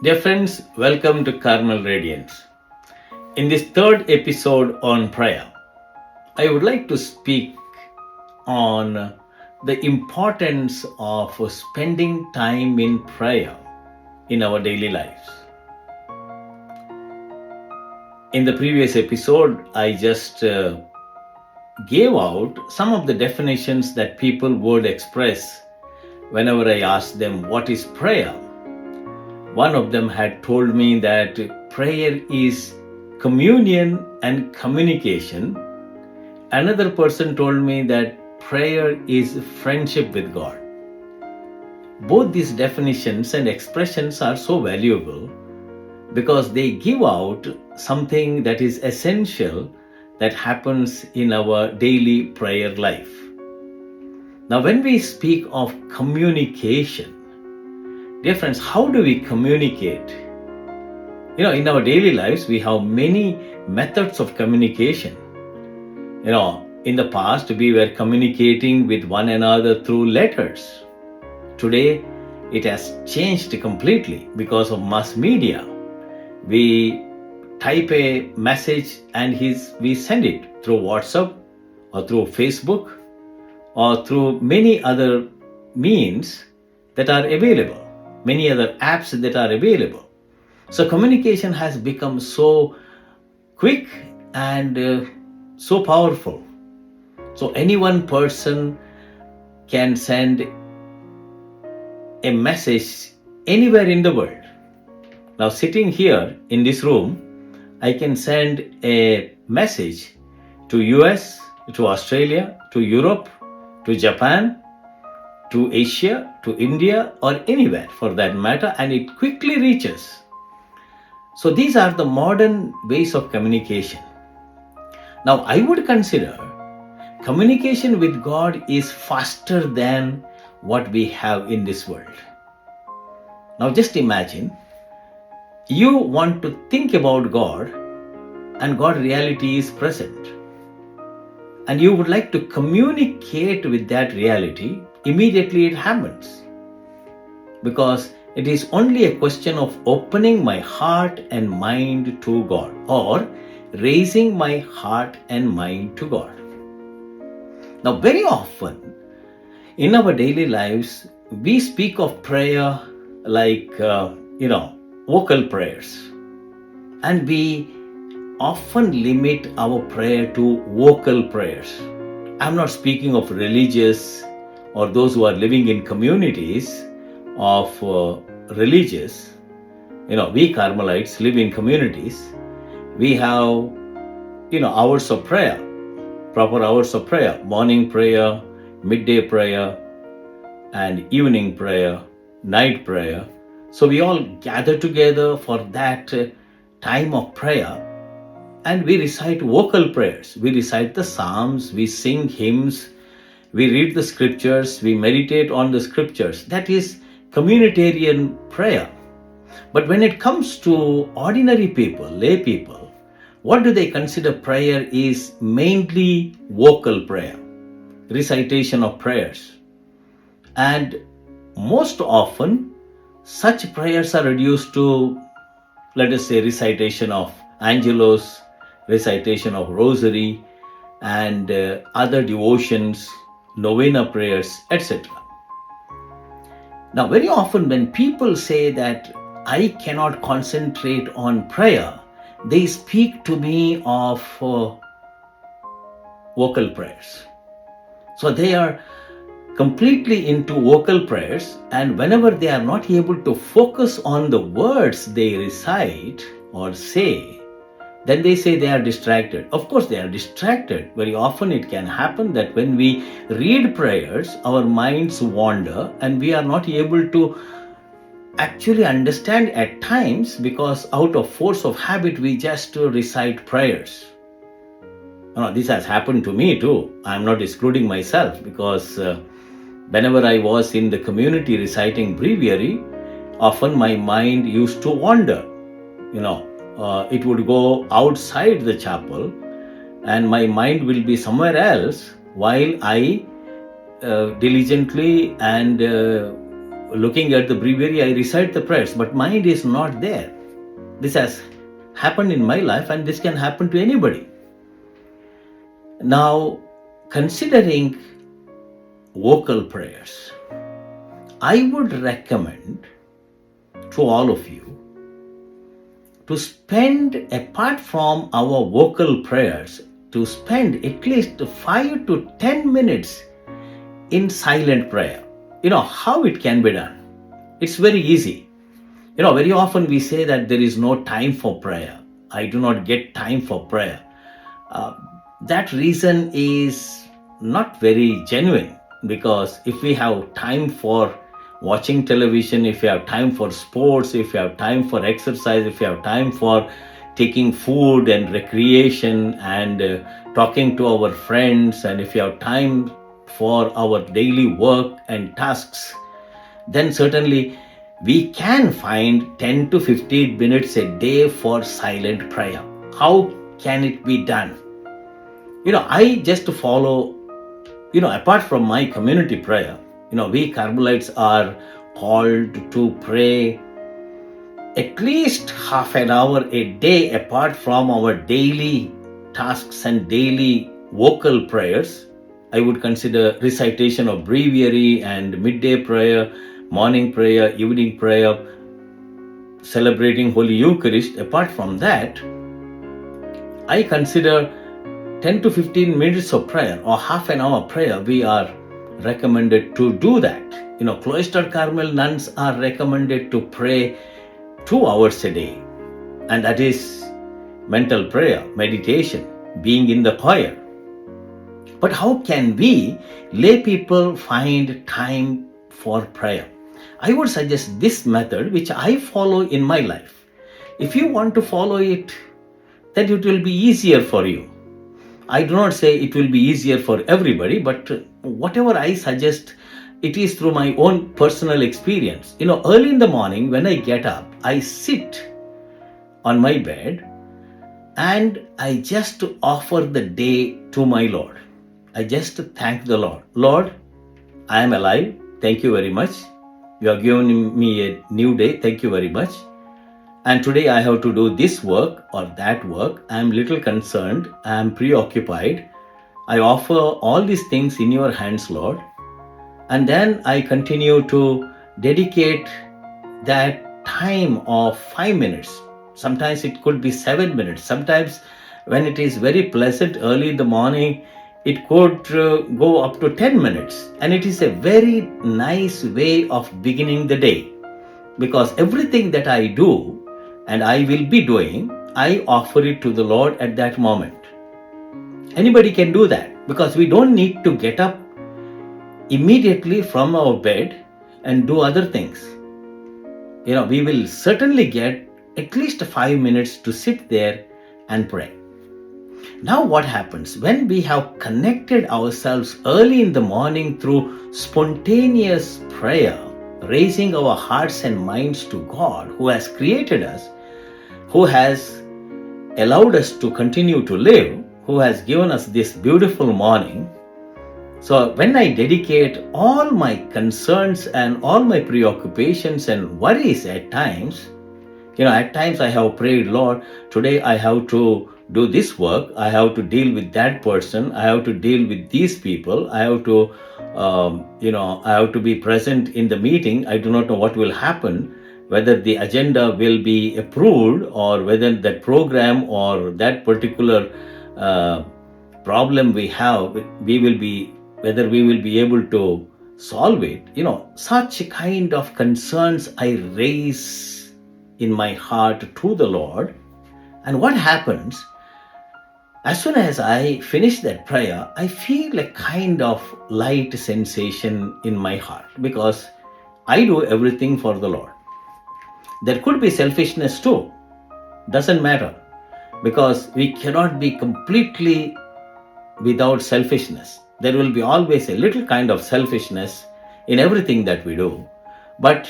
Dear friends, welcome to Carmel Radiance. In this third episode on prayer, I would like to speak on the importance of spending time in prayer in our daily lives. In the previous episode, I just gave out some of the definitions that people would express whenever I asked them, what is prayer? One of them had told me that prayer is communion and communication. Another person told me that prayer is friendship with God. Both these definitions and expressions are so valuable because they give out something that is essential that happens in our daily prayer life. Now, when we speak of communication, dear friends, how do we communicate? In our daily lives, we have many methods of communication. In the past, we were communicating with one another through letters. Today, it has changed completely because of mass media. We type a message and we send it through WhatsApp or through Facebook or through many other means that are available, many other apps that are available. So communication has become so quick and so powerful. So any one person can send a message anywhere in the world. Now, sitting here in this room, I can send a message to US, to Australia, to Europe, to Japan, to Asia, to India, or anywhere for that matter, and it quickly reaches. So these are the modern ways of communication. Now, I would consider communication with God is faster than what we have in this world. Now, just imagine you want to think about God and God reality is present. And you would like to communicate with that reality, immediately it happens. Because it is only a question of opening my heart and mind to God or raising my heart and mind to God. Now, very often in our daily lives, we speak of prayer like, vocal prayers. And we often limit our prayer to vocal prayers. I'm not speaking of religious or those who are living in communities of religious. We Carmelites live in communities. We have, hours of prayer, proper hours of prayer, morning prayer, midday prayer, and evening prayer, night prayer. So we all gather together for that time of prayer and we recite vocal prayers. We recite the Psalms, we sing hymns, we read the scriptures, we meditate on the scriptures. That is communitarian prayer. But when it comes to ordinary people, lay people, what do they consider prayer is mainly vocal prayer, recitation of prayers. And most often, such prayers are reduced to, let us say, recitation of Angelos, recitation of Rosary, and other devotions, novena prayers, etc. Now, very often when people say that I cannot concentrate on prayer, they speak to me of vocal prayers. So they are completely into vocal prayers, and whenever they are not able to focus on the words they recite or say, then they say they are distracted. Of course, they are distracted. Very often it can happen that when we read prayers, our minds wander and we are not able to actually understand at times because out of force of habit, we just recite prayers. This has happened to me too. I'm not excluding myself because whenever I was in the community reciting breviary, often my mind used to wander. It would go outside the chapel and my mind will be somewhere else while I diligently and looking at the breviary, I recite the prayers, but mind is not there. This has happened in my life, and this can happen to anybody. Now, considering vocal prayers, I would recommend to all of you to spend, apart from our vocal prayers, to spend at least 5 to 10 minutes in silent prayer. How it can be done? It's very easy. Very often we say that there is no time for prayer. I do not get time for prayer. That reason is not very genuine, because if we have time for watching television, if you have time for sports, if you have time for exercise, if you have time for taking food and recreation and talking to our friends, and if you have time for our daily work and tasks, then certainly we can find 10 to 15 minutes a day for silent prayer. How can it be done? I just follow, apart from my community prayer, we Carmelites are called to pray at least half an hour a day apart from our daily tasks and daily vocal prayers. I would consider recitation of breviary and midday prayer, morning prayer, evening prayer, celebrating Holy Eucharist. Apart from that, I consider 10 to 15 minutes of prayer or half an hour prayer. We are recommended to do that. Cloistered Carmel nuns are recommended to pray 2 hours a day, and that is mental prayer, meditation, being in the choir. But how can we lay people find time for prayer? I would suggest this method, which I follow in my life. If you want to follow it, then it will be easier for you. I do not say it will be easier for everybody, but whatever I suggest, it is through my own personal experience. Early in the morning when I get up, I sit on my bed and I just offer the day to my Lord. I just thank the Lord. Lord, I am alive. Thank you very much. You have given me a new day. Thank you very much. And today I have to do this work or that work. I am little concerned. I am preoccupied. I offer all these things in your hands, Lord. And then I continue to dedicate that time of 5 minutes. Sometimes it could be 7 minutes. Sometimes when it is very pleasant early in the morning, it could go up to 10 minutes. And it is a very nice way of beginning the day, because everything that I do and I will be doing, I offer it to the Lord at that moment. Anybody can do that, because we don't need to get up immediately from our bed and do other things. We will certainly get at least 5 minutes to sit there and pray. Now what happens when we have connected ourselves early in the morning through spontaneous prayer, raising our hearts and minds to God, who has created us, who has allowed us to continue to live, who has given us this beautiful morning. So when I dedicate all my concerns and all my preoccupations and worries at times, at times I have prayed, Lord, today I have to do this work, I have to deal with that person, I have to deal with these people, I have to, I have to be present in the meeting. I do not know what will happen, whether the agenda will be approved or whether that program or that particular problem we have, whether we will be able to solve it. Such kind of concerns I raise in my heart to the Lord. And what happens, as soon as I finish that prayer, I feel a kind of light sensation in my heart, because I do everything for the Lord. There could be selfishness too, doesn't matter, because we cannot be completely without selfishness. There will be always a little kind of selfishness in everything that we do. But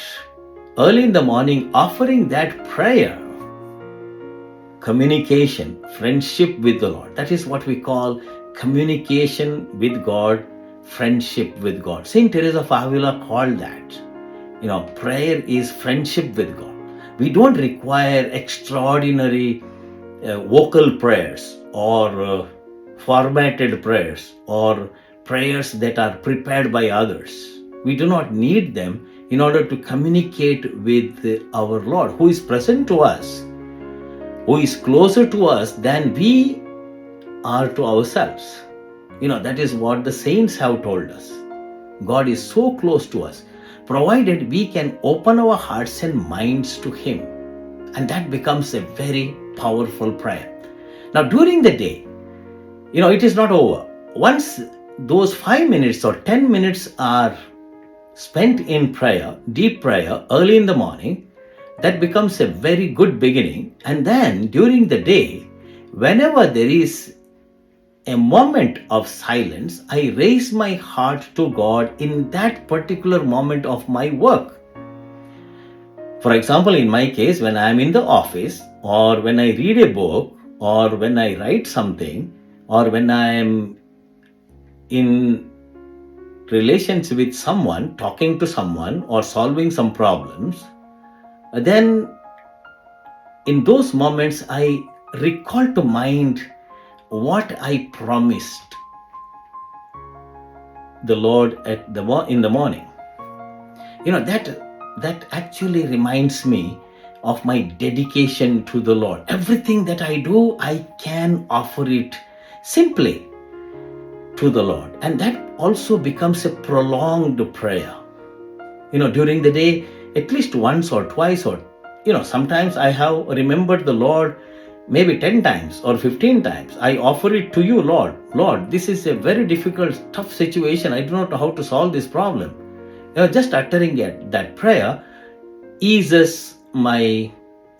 early in the morning, offering that prayer, communication, friendship with the Lord, that is what we call communication with God, friendship with God. Saint Teresa of Avila called that Prayer is friendship with God. We don't require extraordinary vocal prayers or formatted prayers or prayers that are prepared by others. We do not need them in order to communicate with our Lord, who is present to us, who is closer to us than we are to ourselves. That is what the saints have told us. God is so close to us, provided we can open our hearts and minds to Him. And that becomes a very powerful prayer. Now, during the day, it is not over. Once those 5 minutes or 10 minutes are spent in prayer, deep prayer, early in the morning, that becomes a very good beginning. And then during the day, whenever there is a moment of silence, I raise my heart to God in that particular moment of my work. For example, in my case, when I am in the office, or when I read a book, or when I write something, or when I am in relations with someone, talking to someone, or solving some problems, then in those moments I recall to mind what I promised the Lord in the morning. That actually reminds me of my dedication to the Lord. Everything that I do, I can offer it simply to the Lord. And that also becomes a prolonged prayer. During the day, at least once or twice, or sometimes I have remembered the Lord maybe 10 times or 15 times. I offer it to you, Lord. Lord, this is a very difficult, tough situation. I do not know how to solve this problem. Just uttering that prayer eases my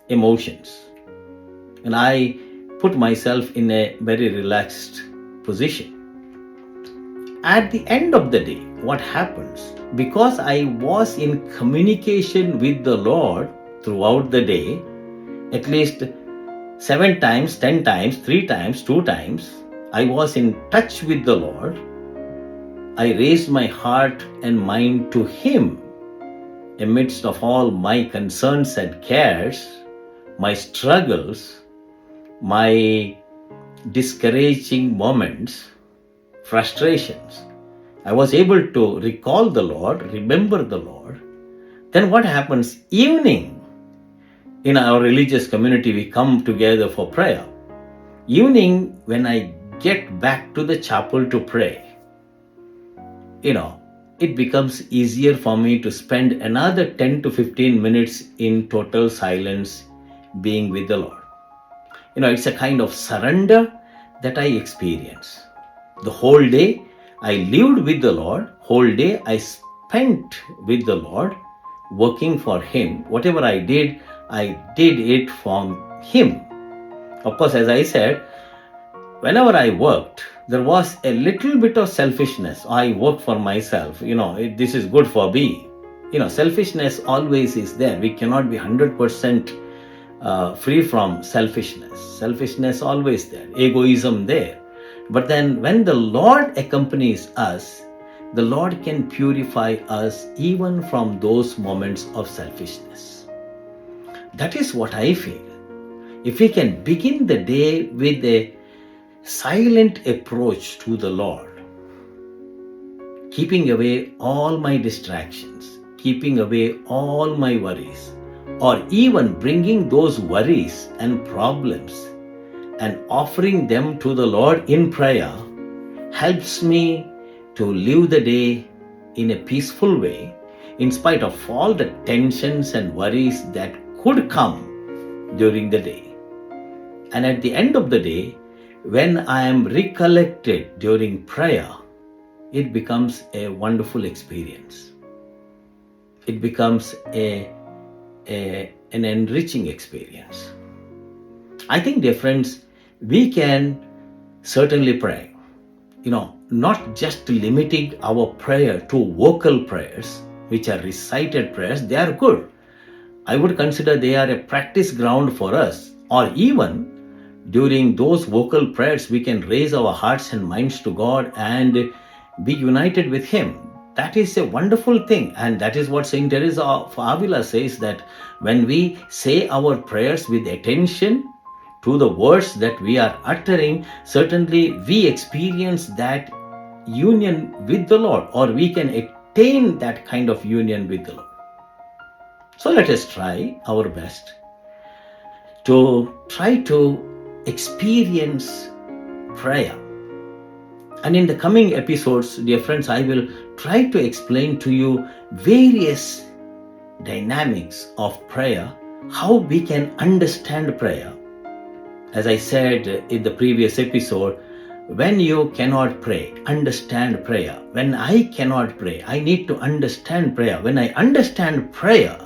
emotions. And I put myself in a very relaxed position. At the end of the day, what happens? Because I was in communication with the Lord throughout the day, at least 7 times, 10 times, 3 times, 2 times, I was in touch with the Lord. I raised my heart and mind to Him amidst of all my concerns and cares, my struggles, my discouraging moments, frustrations. I was able to recall the Lord, remember the Lord. Then what happens? Evening, in our religious community, we come together for prayer. Evening, when I get back to the chapel to pray, it becomes easier for me to spend another 10 to 15 minutes in total silence being with the Lord. It's a kind of surrender that I experience. The whole day I lived with the Lord, whole day I spent with the Lord, working for Him. Whatever I did it from Him. Of course, as I said, whenever I worked, there was a little bit of selfishness. I work for myself, this is good for me. Selfishness always is there. We cannot be 100% free from selfishness. Selfishness always there, egoism there. But then when the Lord accompanies us, the Lord can purify us even from those moments of selfishness. That is what I feel. If we can begin the day with a silent approach to the Lord, keeping away all my distractions, keeping away all my worries, or even bringing those worries and problems and offering them to the Lord in prayer, helps me to live the day in a peaceful way, in spite of all the tensions and worries that could come during the day. And at the end of the day, when I am recollected during prayer, it becomes a wonderful experience. It becomes an enriching experience. I think, dear friends, we can certainly pray. Not just limiting our prayer to vocal prayers, which are recited prayers. They are good. I would consider they are a practice ground for us. Or even during those vocal prayers, we can raise our hearts and minds to God and be united with Him. that is a wonderful thing. And that is what Saint Teresa of Avila says, that when we say our prayers with attention to the words that we are uttering, certainly we experience that union with the Lord, or we can attain that kind of union with the Lord. So let us try our best to try to experience prayer. And in the coming episodes, dear friends, I will try to explain to you various dynamics of prayer, how we can understand prayer. As I said in the previous episode, when you cannot pray, understand prayer. When I cannot pray, I need to understand prayer. When I understand prayer,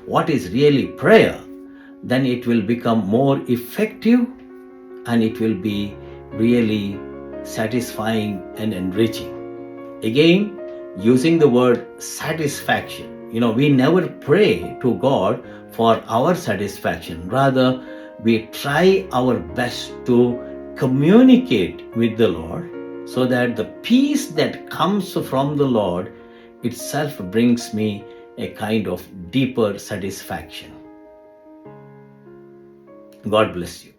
what is really prayer, then it will become more effective and it will be really satisfying and enriching. Again, using the word satisfaction. We never pray to God for our satisfaction. Rather, we try our best to communicate with the Lord, so that the peace that comes from the Lord itself brings me a kind of deeper satisfaction. God bless you.